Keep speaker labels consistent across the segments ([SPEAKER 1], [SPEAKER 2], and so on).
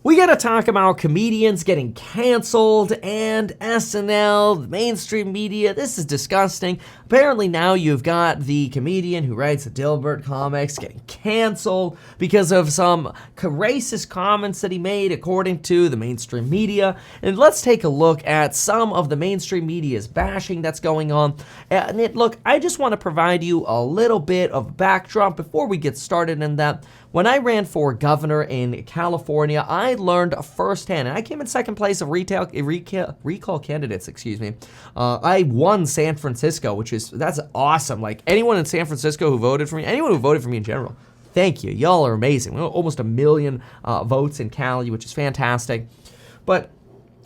[SPEAKER 1] We gotta talk about comedians getting canceled and SNL, the mainstream media. This is disgusting. Apparently now you've got the comedian who writes the Dilbert comics getting canceled because of some racist comments that he made according to the mainstream media. And let's take a look at some of the mainstream media's bashing that's going on. And look, I just want to provide you a little bit of backdrop before we get started in that. When I ran for governor in California, I learned firsthand, and I came in second place of recall candidates, I won San Francisco, that's awesome. Like, anyone in San Francisco who voted for me, anyone who voted for me in general, thank you. Y'all are amazing. Almost 1 million votes in Cali, which is fantastic. But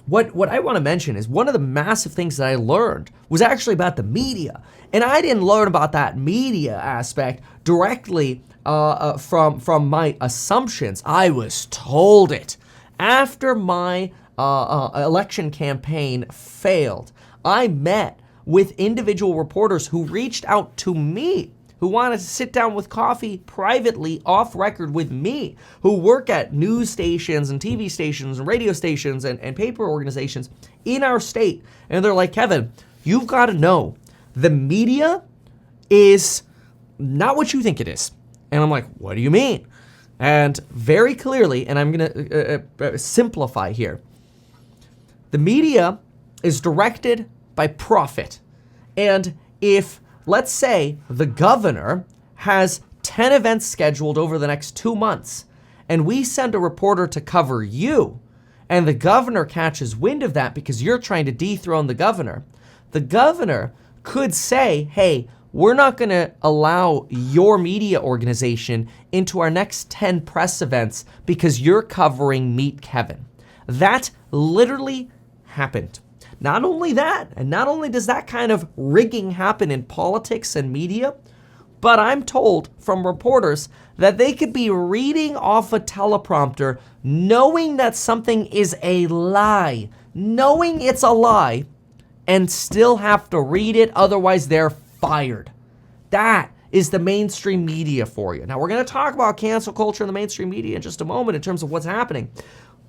[SPEAKER 1] what I want to mention is one of the massive things that I learned was actually about the media. And I didn't learn about that media aspect directly from my assumptions. I was told it. After my election campaign failed, I met with individual reporters who reached out to me, who wanted to sit down with coffee privately off record with me, who work at news stations and TV stations and radio stations and paper organizations in our state. And they're like, Kevin, you've got to know the media is not what you think it is. And I'm like, what do you mean? And very clearly, and I'm going to simplify here, the media is directed by profit. And if, let's say, the governor has 10 events scheduled over the next 2 months, and we send a reporter to cover you, and the governor catches wind of that because you're trying to dethrone the governor could say, hey, we're not going to allow your media organization into our next 10 press events because you're covering Meet Kevin. That literally happened. Not only that, and not only does that kind of rigging happen in politics and media, but I'm told from reporters that they could be reading off a teleprompter knowing that something is a lie, knowing it's a lie, and still have to read it, otherwise they're fired. That is the mainstream media for you. Now, we're going to talk about cancel culture in the mainstream media in just a moment in terms of what's happening,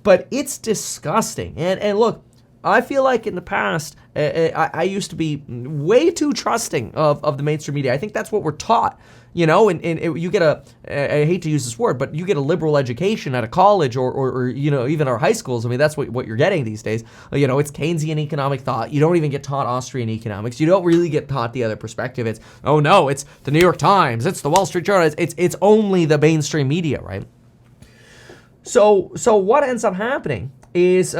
[SPEAKER 1] but it's disgusting. And look, I feel like in the past, I used to be way too trusting of the mainstream media. I think that's what we're taught, you know, and you get I hate to use this word, but you get a liberal education at a college or you know, even our high schools. I mean, that's what you're getting these days. You know, it's Keynesian economic thought. You don't even get taught Austrian economics. You don't really get taught the other perspective. It's, oh no, it's the New York Times, it's the Wall Street Journal. It's only the mainstream media, right? So what ends up happening is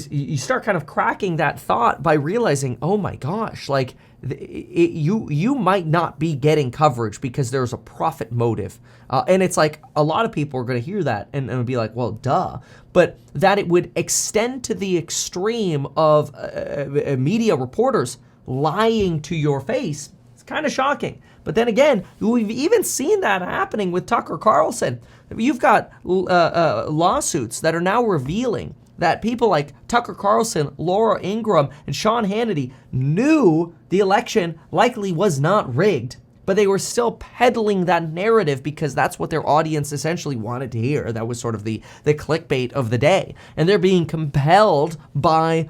[SPEAKER 1] you start kind of cracking that thought by realizing, oh my gosh, like you might not be getting coverage because there's a profit motive. And it's like a lot of people are going to hear that and be like, well, duh. But that it would extend to the extreme of media reporters lying to your face, it's kind of shocking. But then again, we've even seen that happening with Tucker Carlson. You've got lawsuits that are now revealing that people like Tucker Carlson, Laura Ingraham, and Sean Hannity knew the election likely was not rigged, but they were still peddling that narrative because that's what their audience essentially wanted to hear. That was sort of the clickbait of the day. And they're being compelled by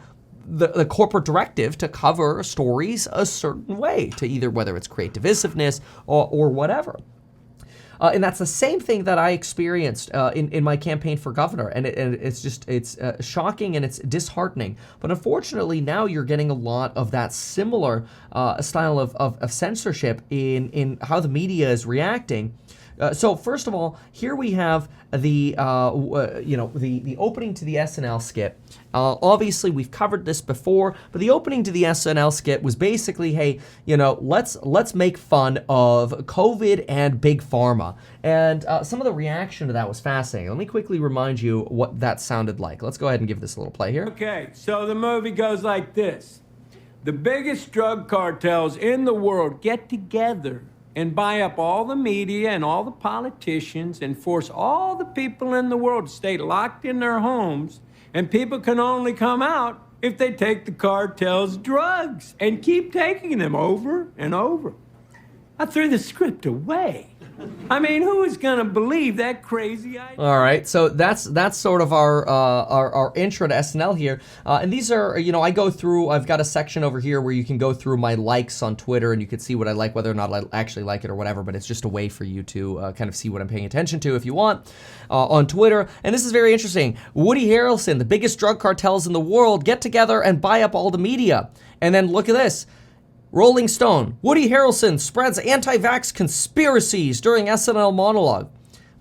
[SPEAKER 1] the corporate directive to cover stories a certain way, to either whether it's create divisiveness or whatever. And that's the same thing that I experienced in my campaign for governor. And it's shocking and it's disheartening. But unfortunately, now you're getting a lot of that similar style of censorship in how the media is reacting. So first of all, here we have the opening to the SNL skit. Obviously, we've covered this before, but the opening to the SNL skit was basically, hey, let's make fun of COVID and Big Pharma. And some of the reaction to that was fascinating. Let me quickly remind you what that sounded like. Let's go ahead and give this a little play here.
[SPEAKER 2] Okay, so the movie goes like this. The biggest drug cartels in the world get together and buy up all the media and all the politicians and force all the people in the world to stay locked in their homes, and people can only come out if they take the cartel's drugs and keep taking them over and over. I threw the script away. I mean, who is going to believe that crazy idea?
[SPEAKER 1] All right, so that's sort of our intro to SNL here, and these are, you know, I go through. I've got a section over here where you can go through my likes on Twitter, and you can see what I like, whether or not I actually like it or whatever. But it's just a way for you to kind of see what I'm paying attention to if you want on Twitter. And this is very interesting. Woody Harrelson, the biggest drug cartels in the world, get together and buy up all the media. And then look at this. Rolling Stone, Woody Harrelson spreads anti-vax conspiracies during SNL monologue.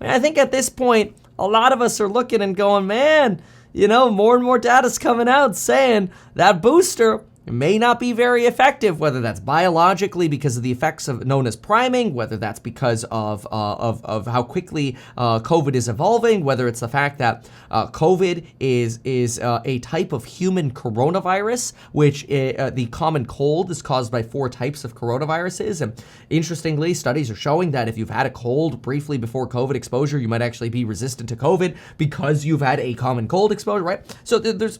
[SPEAKER 1] I think at this point, a lot of us are looking and going, man, you know, more and more data's coming out saying that booster may not be very effective, whether that's biologically because of the effects of known as priming, whether that's because of how quickly COVID is evolving, whether it's the fact that COVID is a type of human coronavirus, which the common cold is caused by 4 types of coronaviruses. And interestingly, studies are showing that if you've had a cold briefly before COVID exposure, you might actually be resistant to COVID because you've had a common cold exposure, right? So there's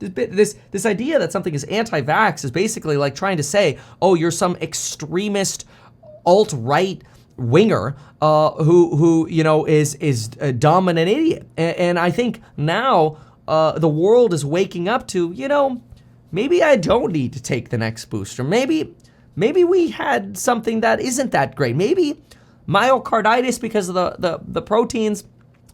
[SPEAKER 1] this idea that something is anti-vax is basically like trying to say, oh, you're some extremist alt-right winger who you know is dumb and an idiot. And I think now the world is waking up to, you know, maybe I don't need to take the next booster. Maybe we had something that isn't that great. Maybe myocarditis because of the proteins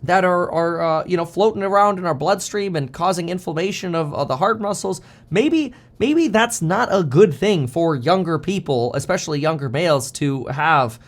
[SPEAKER 1] that are you know, floating around in our bloodstream and causing inflammation of the heart muscles. Maybe that's not a good thing for younger people, especially younger males, to have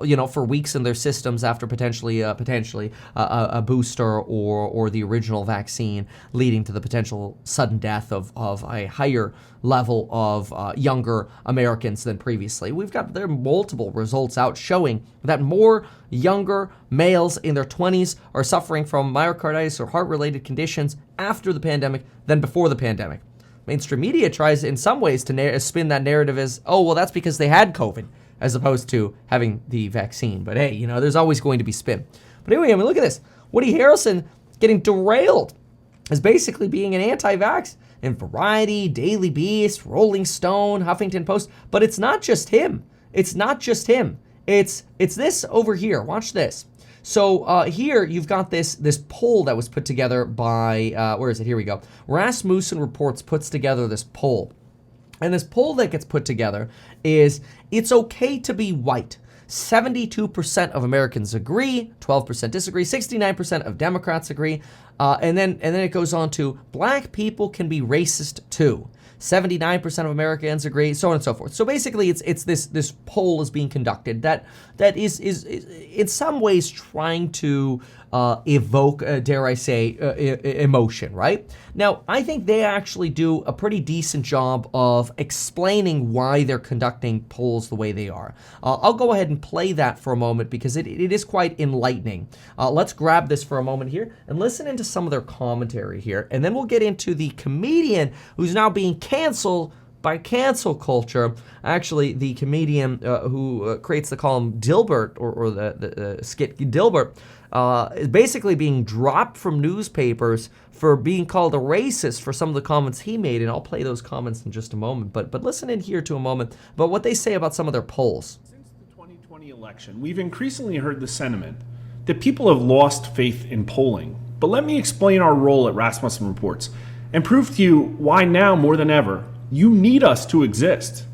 [SPEAKER 1] you know, for weeks in their systems after potentially a booster or the original vaccine, leading to the potential sudden death of a higher level of younger Americans than previously. There are multiple results out showing that more younger males in their 20s are suffering from myocarditis or heart-related conditions after the pandemic than before the pandemic. Mainstream media tries in some ways to spin that narrative as, oh, well, that's because they had COVID, as opposed to having the vaccine. But hey, you know, there's always going to be spin. But anyway, I mean, look at this. Woody Harrelson getting derailed as basically being an anti-vax in Variety, Daily Beast, Rolling Stone, Huffington Post. But it's not just him. It's not just him. It's this over here. Watch this. So here you've got this poll that was put together by, where is it? Here we go. Rasmussen Reports puts together this poll. And this poll that gets put together is, it's okay to be white. 72% of Americans agree, 12% disagree, 69% of Democrats agree, and then it goes on to, black people can be racist too. 79% of Americans agree, so on and so forth. So basically, it's this poll is being conducted that is in some ways trying to evoke, dare I say, emotion, right? Now, I think they actually do a pretty decent job of explaining why they're conducting polls the way they are. I'll go ahead and play that for a moment because it is quite enlightening. Let's grab this for a moment here and listen into some of their commentary here, and then we'll get into the comedian who's now being canceled by cancel culture. Actually, the comedian who creates the column Dilbert, or the skit Dilbert, is basically being dropped from newspapers for being called a racist for some of the comments he made, and I'll play those comments in just a moment. But listen in here to a moment about what they say about some of their polls.
[SPEAKER 3] Since the 2020 election, we've increasingly heard the sentiment that people have lost faith in polling. But let me explain our role at Rasmussen Reports and prove to you why now more than ever, you need us to exist.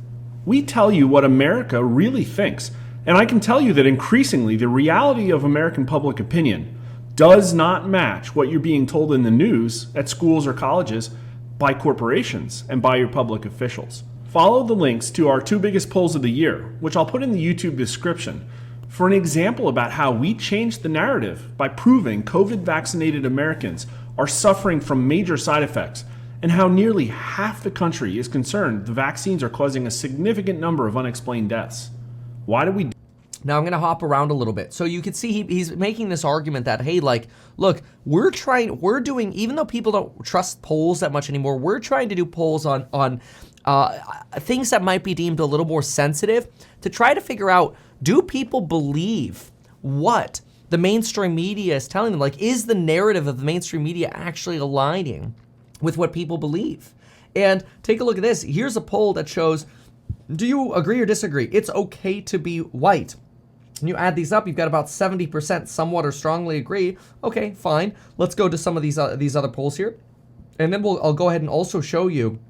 [SPEAKER 3] We tell you what America really thinks, and I can tell you that increasingly the reality of American public opinion does not match what you're being told in the news at schools or colleges by corporations and by your public officials. Follow the links to our 2 biggest polls of the year, which I'll put in the YouTube description, for an example about how we changed the narrative by proving COVID-vaccinated Americans are suffering from major side effects, and how nearly half the country is concerned the vaccines are causing a significant number of unexplained deaths. Why do we...
[SPEAKER 1] Now I'm going to hop around a little bit. So you can see he's making this argument that, hey, like, look, we're doing, even though people don't trust polls that much anymore, we're trying to do polls on things that might be deemed a little more sensitive to try to figure out, do people believe what the mainstream media is telling them? Like, is the narrative of the mainstream media actually aligning with what people believe? And take a look at this. Here's a poll that shows, do you agree or disagree? It's okay to be white. And you add these up, you've got about 70% somewhat or strongly agree. Okay, fine. Let's go to some of these other polls here. And then I'll go ahead and also show you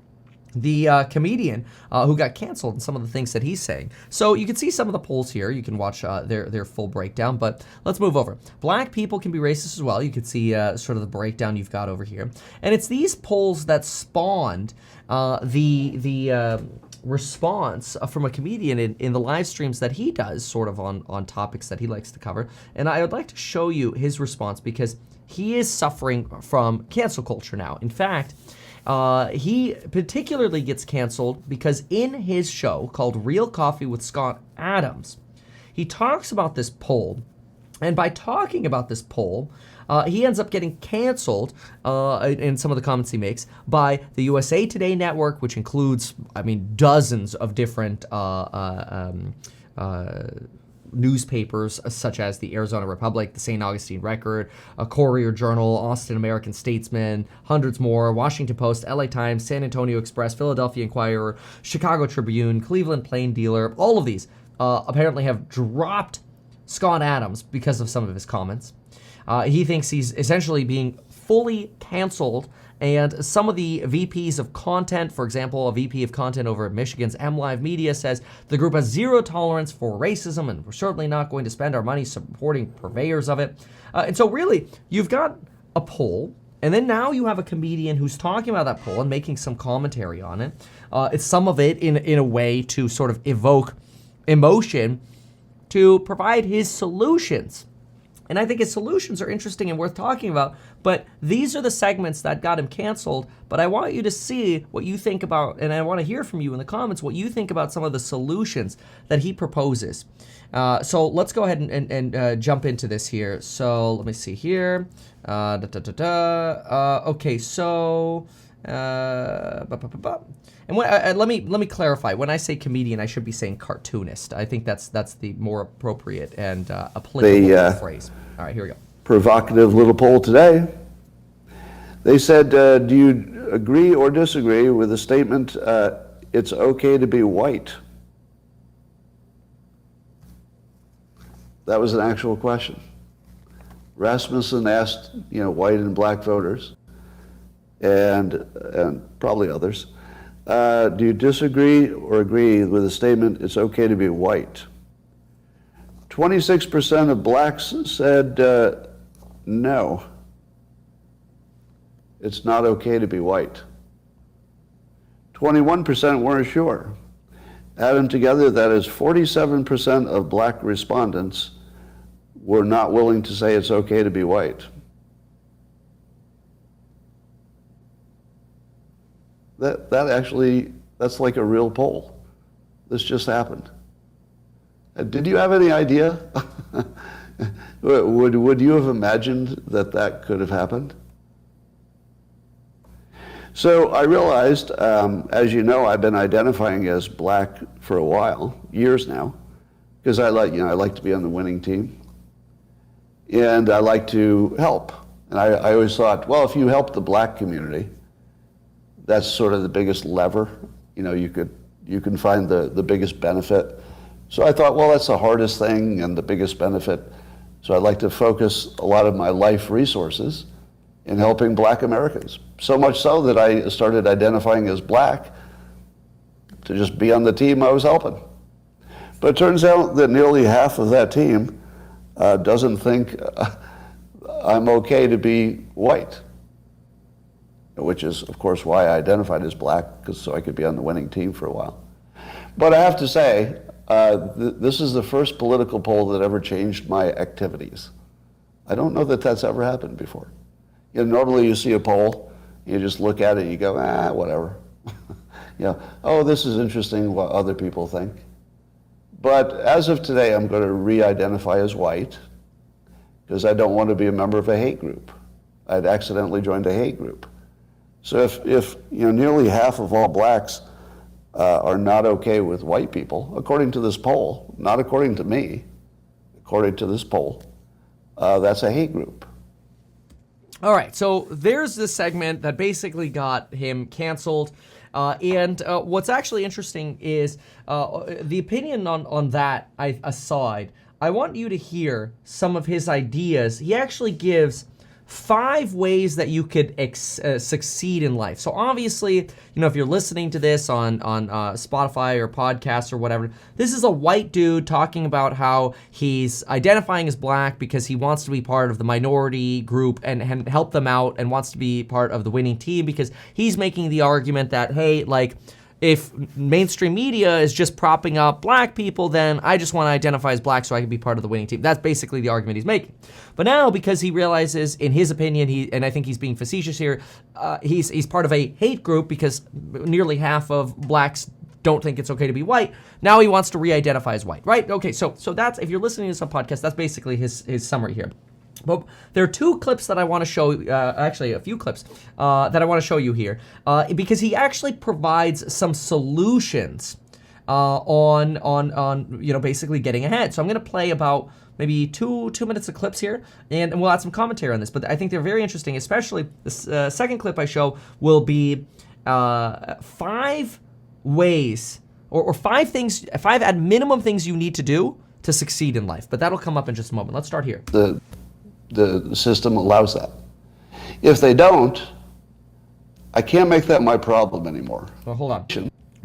[SPEAKER 1] the comedian who got canceled and some of the things that he's saying. So you can see some of the polls here. You can watch their full breakdown, but let's move over. Black people can be racist as well. You can see sort of the breakdown you've got over here. And it's these polls that spawned the response from a comedian in the live streams that he does sort of on topics that he likes to cover. And I would like to show you his response because he is suffering from cancel culture now. In fact, he particularly gets canceled because in his show called Real Coffee with Scott Adams, he talks about this poll. And by talking about this poll, he ends up getting canceled in some of the comments he makes by the USA Today network, which includes, dozens of different newspapers such as the Arizona Republic, the St. Augustine Record, a Courier Journal, Austin American Statesman, hundreds more, Washington Post, LA Times, San Antonio Express, Philadelphia Inquirer, Chicago Tribune, Cleveland Plain Dealer. All of these apparently have dropped Scott Adams because of some of his comments. He thinks he's essentially being fully canceled. And some of the VPs of content, for example, a VP of content over at Michigan's MLive Media says the group has zero tolerance for racism, and we're certainly not going to spend our money supporting purveyors of it. And so really, you've got a poll, and then now you have a comedian who's talking about that poll and making some commentary on it. It's some of it in a way to sort of evoke emotion to provide his solutions. And I think his solutions are interesting and worth talking about, but these are the segments that got him canceled. But I want you to see what you think about, and I want to hear from you in the comments, what you think about some of the solutions that he proposes. So let's go ahead and jump into this here. So let me see here. Okay, so... And let me clarify. When I say comedian, I should be saying cartoonist. I think that's the more appropriate and applicable phrase. All right, here we go.
[SPEAKER 4] Provocative little poll today. They said, do you agree or disagree with the statement, it's okay to be white? That was an actual question. Rasmussen asked, white and black voters, and probably others, do you disagree or agree with the statement, it's okay to be white? 26% of blacks said no. It's not okay to be white. 21% weren't sure. Add them together, that is 47% of black respondents were not willing to say it's okay to be white. That's like a real poll. This just happened. Did you have any idea? Would you have imagined that could have happened? So I realized, as you know, I've been identifying as black for a while, years now, because I like to be on the winning team, and I like to help. And I always thought, well, if you help the black community, that's sort of the biggest lever. You can find the biggest benefit. So I thought, well, that's the hardest thing and the biggest benefit. So I'd like to focus a lot of my life resources in helping black Americans. So much so that I started identifying as black to just be on the team I was helping. But it turns out that nearly half of that team doesn't think I'm okay to be white, which is, of course, why I identified as black, so I could be on the winning team for a while. But I have to say, this is the first political poll that ever changed my activities. I don't know that that's ever happened before. Normally you see a poll, you just look at it and you go, whatever. Oh, this is interesting what other people think. But as of today, I'm going to re-identify as white because I don't want to be a member of a hate group. I'd accidentally joined a hate group. So if nearly half of all blacks are not okay with white people, according to this poll, not according to me, according to this poll, that's a hate group.
[SPEAKER 1] All right, so there's this segment that basically got him canceled. And what's actually interesting is the opinion on that aside, I want you to hear some of his ideas. He actually gives 5 ways that you could succeed in life. So obviously, if you're listening to this on Spotify or podcasts or whatever, this is a white dude talking about how he's identifying as black because he wants to be part of the minority group and help them out, and wants to be part of the winning team because he's making the argument that, hey, like, if mainstream media is just propping up black people, then I just want to identify as black so I can be part of the winning team. That's basically the argument he's making. But now, because he realizes, in his opinion, and I think he's being facetious here, he's part of a hate group because nearly half of blacks don't think it's okay to be white. Now he wants to re-identify as white, right? Okay, so that's, if you're listening to some podcast, that's basically his summary here. But there are 2 clips that I want to show, actually a few clips that I want to show you here, because he actually provides some solutions on basically getting ahead. So I'm going to play about maybe two minutes of clips here, and we'll add some commentary on this. But I think they're very interesting, especially the second clip I show will be 5 ways or 5 things, 5 at minimum things you need to do to succeed in life. But that'll come up in just a moment. Let's start here.
[SPEAKER 4] The system allows that. If they don't, I can't make that my problem anymore.
[SPEAKER 1] Well, hold on.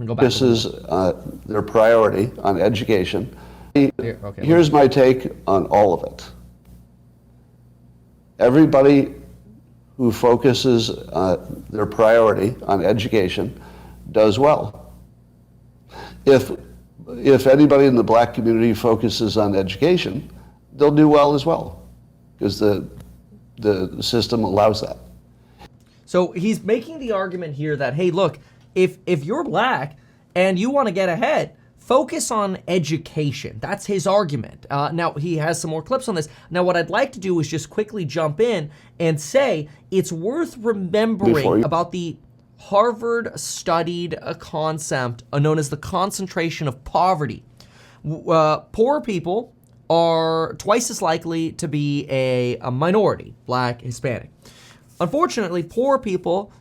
[SPEAKER 1] Go back
[SPEAKER 4] this is their priority on education.
[SPEAKER 1] Here, okay.
[SPEAKER 4] Here's my take on all of it. Everybody who focuses their priority on education does well. If anybody in the black community focuses on education, they'll do well as well, because the system allows that.
[SPEAKER 1] So he's making the argument here that, hey, look, if you're black and you want to get ahead, focus on education. That's his argument. Now, he has some more clips on this. Now, what I'd like to do is just quickly jump in and say it's worth remembering about the Harvard-studied concept known as the concentration of poverty. Poor people are twice as likely to be a minority, black, Hispanic. Unfortunately, poor people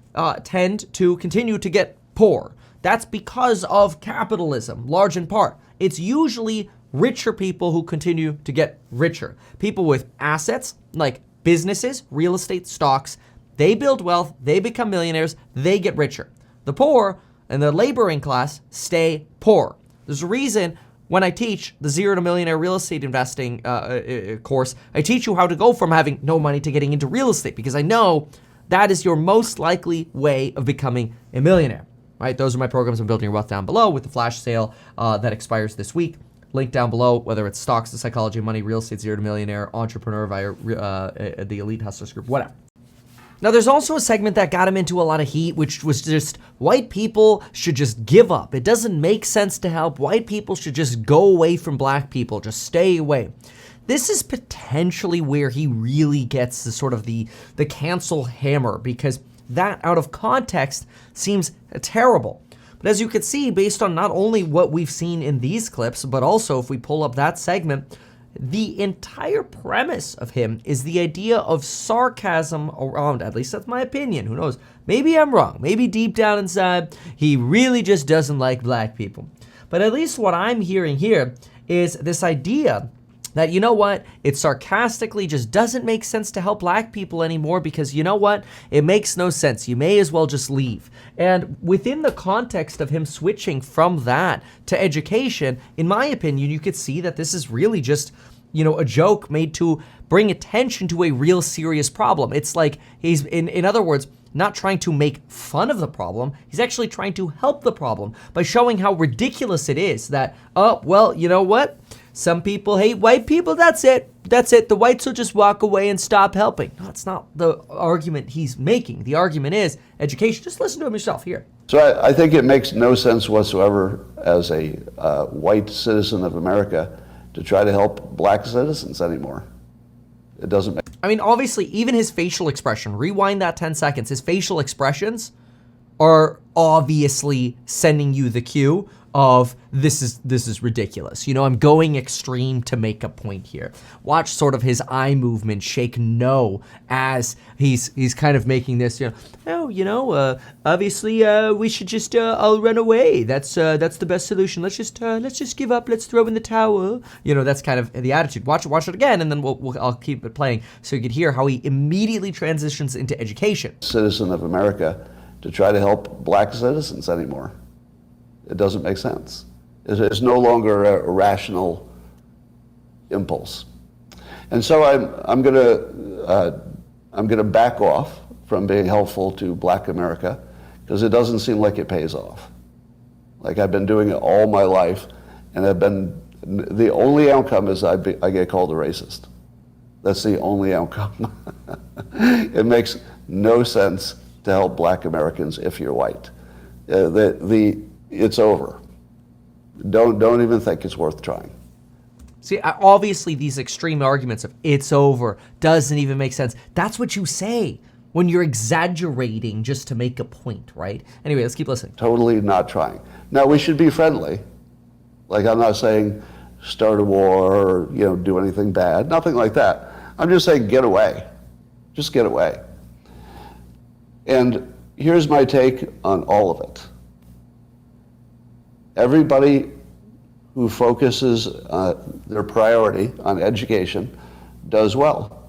[SPEAKER 1] tend to continue to get poor. That's because of capitalism, large in part. It's usually richer people who continue to get richer. People with assets like businesses, real estate, stocks, they build wealth, they become millionaires, they get richer. The poor and the laboring class stay poor. There's a reason when I teach the 0 to Millionaire Real Estate Investing course, I teach you how to go from having no money to getting into real estate, because I know that is your most likely way of becoming a millionaire. Right? Those are my programs. I'm building your wealth down below with the flash sale that expires this week. Link down below, whether it's stocks, the psychology of money, real estate, 0 to Millionaire, entrepreneur via the Elite Hustlers group, whatever. Now, there's also a segment that got him into a lot of heat, which was just white people should just give up. It doesn't make sense to help. White people should just go away from black people, just stay away. This is potentially where he really gets the sort of the cancel hammer, because that out of context seems terrible. But as you can see, based on not only what we've seen in these clips, but also if we pull up that segment, the entire premise of him is the idea of sarcasm around, at least that's my opinion, who knows, maybe I'm wrong, maybe deep down inside, he really just doesn't like black people. But at least what I'm hearing here is this idea that, you know what, it sarcastically just doesn't make sense to help black people anymore because, you know what, it makes no sense. You may as well just leave. And within the context of him switching from that to education, in my opinion, you could see that this is really just, a joke made to bring attention to a real serious problem. It's like he's, in other words, not trying to make fun of the problem. He's actually trying to help the problem by showing how ridiculous it is that, oh, well, you know what? Some people hate white people, that's it. That's it. The whites will just walk away and stop helping. No, that's not the argument he's making. The argument is education. Just listen to him yourself here.
[SPEAKER 4] So I think it makes no sense whatsoever as a white citizen of America to try to help black citizens anymore. It doesn't make...
[SPEAKER 1] I mean, obviously, even his facial expression, rewind that 10 seconds, his facial expressions are obviously sending you the cue of this is ridiculous. You know, I'm going extreme to make a point here. Watch sort of his eye movement shake no as he's kind of making this, obviously we should just all run away. That's the best solution. Let's just give up. Let's throw in the towel. You know, that's kind of the attitude. Watch it again, and then I'll keep it playing so you can hear how he immediately transitions into education.
[SPEAKER 4] Citizen of America to try to help black citizens anymore. It doesn't make sense. It's no longer a rational impulse, and so I'm gonna back off from being helpful to Black America because it doesn't seem like it pays off. Like I've been doing it all my life, and the only outcome is I get called a racist. That's the only outcome. It makes no sense to help Black Americans if you're white. It's over. Don't even think it's worth trying.
[SPEAKER 1] See, obviously these extreme arguments of it's over doesn't even make sense. That's what you say when you're exaggerating just to make a point, right? Anyway, let's keep listening.
[SPEAKER 4] Totally not trying. Now, we should be friendly. Like, I'm not saying start a war or, do anything bad. Nothing like that. I'm just saying get away. Just get away. And here's my take on all of it. Everybody who focuses their priority on education does well.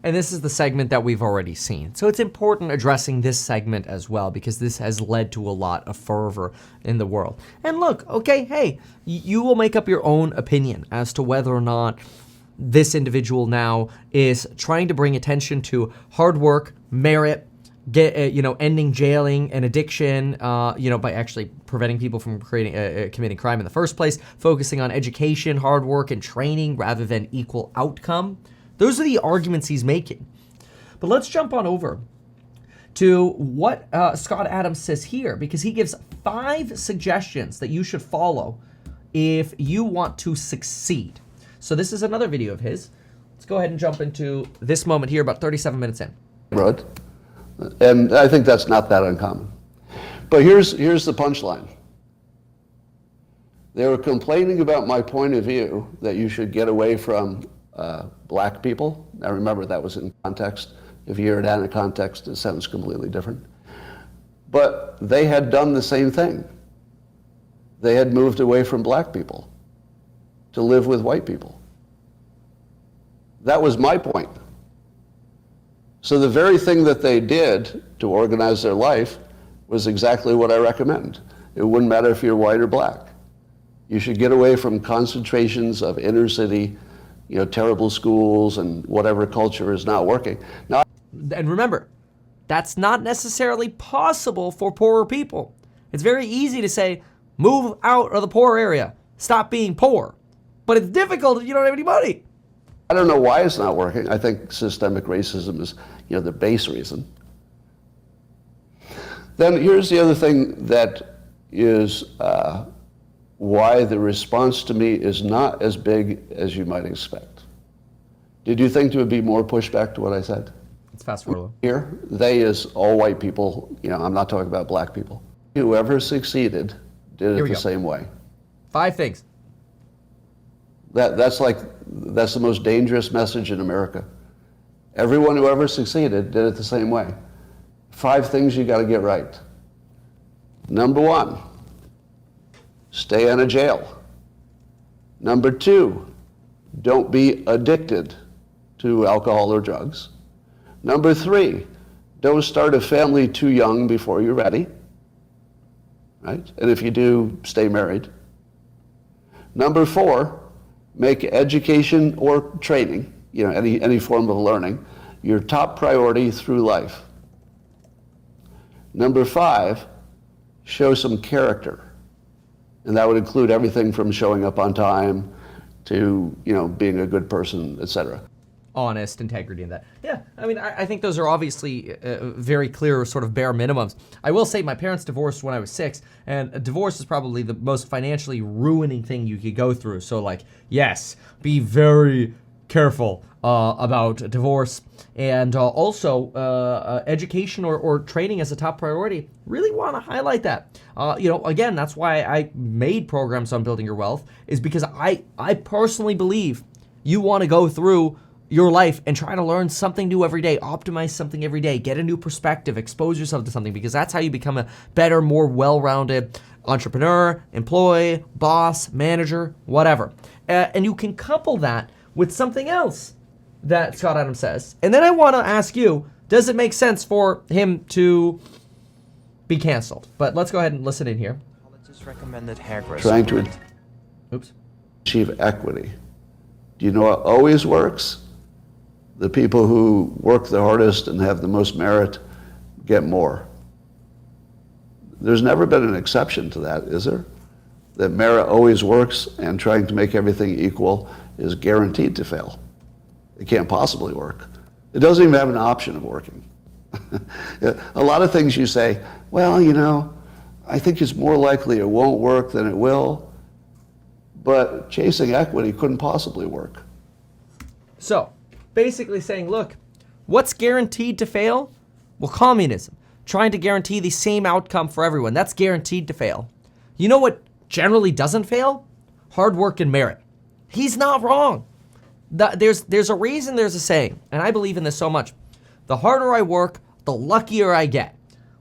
[SPEAKER 1] And this is the segment that we've already seen. So it's important addressing this segment as well because this has led to a lot of fervor in the world. And look, okay, hey, you will make up your own opinion as to whether or not this individual now is trying to bring attention to hard work, merit, ending jailing and addiction, by actually preventing people from committing crime in the first place, focusing on education, hard work, and training rather than equal outcome. Those are the arguments he's making. But let's jump on over to what Scott Adams says here, because he gives 5 suggestions that you should follow if you want to succeed. So this is another video of his. Let's go ahead and jump into this moment here, about 37 minutes in.
[SPEAKER 4] Right. And I think that's not that uncommon. But here's the punchline. They were complaining about my point of view that you should get away from black people. Now remember, that was in context. If you hear it out of context, it sounds completely different. But they had done the same thing. They had moved away from black people to live with white people. That was my point. So the very thing that they did to organize their life was exactly what I recommend. It wouldn't matter if you're white or black. You should get away from concentrations of inner city, terrible schools and whatever culture is not working. Now,
[SPEAKER 1] and remember, that's not necessarily possible for poorer people. It's very easy to say, move out of the poor area, stop being poor. But it's difficult if you don't have any money.
[SPEAKER 4] I don't know why it's not working. I think systemic racism is, the base reason. Then here's the other thing that is why the response to me is not as big as you might expect. Did you think there would be more pushback to what I said?
[SPEAKER 1] It's fast forward.
[SPEAKER 4] Here, they is all white people. I'm not talking about black people. Whoever succeeded did it the same way.
[SPEAKER 1] 5 things.
[SPEAKER 4] That's the most dangerous message in America. Everyone who ever succeeded did it the same way. 5 things you got to get right. Number 1, stay out of jail. Number 2, don't be addicted to alcohol or drugs. Number 3, don't start a family too young before you're ready. Right? And if you do, stay married. Number 4, make education or training, any form of learning, your top priority through life. Number 5, show some character. And that would include everything from showing up on time to, being a good person, etc.
[SPEAKER 1] Honest, integrity, and that. Yeah, I think those are obviously very clear sort of bare minimums. I will say my parents divorced when I was 6, and a divorce is probably the most financially ruining thing you could go through. So yes, be very careful about divorce, and also education or training as a top priority. Really want to highlight that. Again, that's why I made programs on building your wealth, is because I personally believe you want to go through your life and try to learn something new every day, optimize something every day, get a new perspective, expose yourself to something, because that's how you become a better, more well-rounded entrepreneur, employee, boss, manager, whatever. And you can couple that with something else that Scott Adams says. And then I want to ask you, does it make sense for him to be canceled? But let's go ahead and listen in here.
[SPEAKER 5] Colleges recommended hairdresser.
[SPEAKER 4] Trying to
[SPEAKER 1] Oops.
[SPEAKER 4] achieve equity. Do you know what always works? The people who work the hardest and have the most merit get more. There's never been an exception to that, is there? That merit always works, and trying to make everything equal is guaranteed to fail. It can't possibly work. It doesn't even have an option of working. A lot of things you say, well, I think it's more likely it won't work than it will, but chasing equity couldn't possibly work.
[SPEAKER 1] So, basically saying, look, what's guaranteed to fail? Well, communism. Trying to guarantee the same outcome for everyone. That's guaranteed to fail. You know what generally doesn't fail? Hard work and merit. He's not wrong. There's a reason there's a saying, and I believe in this so much. The harder I work, the luckier I get.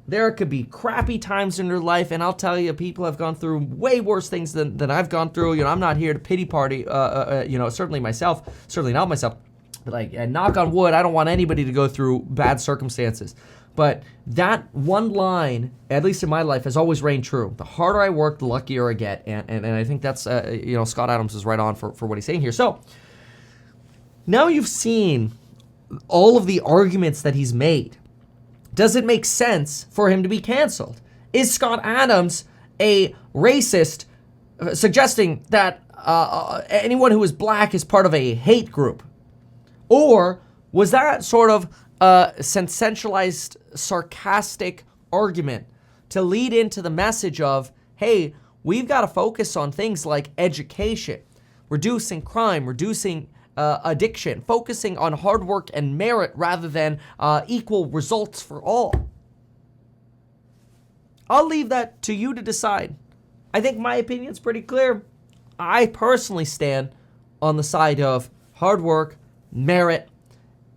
[SPEAKER 1] There could be crappy times in your life, and I'll tell you, people have gone through way worse things than I've gone through. I'm not here to pity party, certainly myself, certainly not myself. But knock on wood, I don't want anybody to go through bad circumstances. But that one line, at least in my life, has always reigned true. The harder I work, the luckier I get. And I think that's, Scott Adams is right on for what he's saying here. So now you've seen all of the arguments that he's made. Does it make sense for him to be canceled? Is Scott Adams a racist, suggesting that anyone who is black is part of a hate group? Or was that sort of a sensationalized, sarcastic argument to lead into the message of, hey, we've got to focus on things like education, reducing crime, reducing addiction, focusing on hard work and merit rather than equal results for all? I'll leave that to you to decide. I think my opinion's pretty clear. I personally stand on the side of hard work, merit.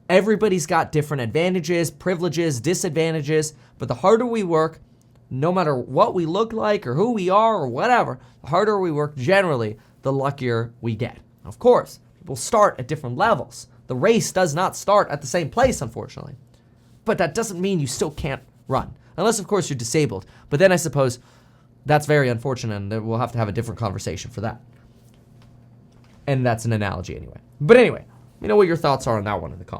[SPEAKER 1] Everybody's got different advantages, privileges, disadvantages, but the harder we work, no matter what we look like or who we are or whatever, the harder we work generally, the luckier we get. Of course, people start at different levels. The race does not start at the same place, unfortunately. But that doesn't mean you still can't run. Unless, of course, you're disabled. But then I suppose that's very unfortunate, and we'll have to have a different conversation for that. And that's an analogy anyway. But anyway, you know what your thoughts are on that one in the comments.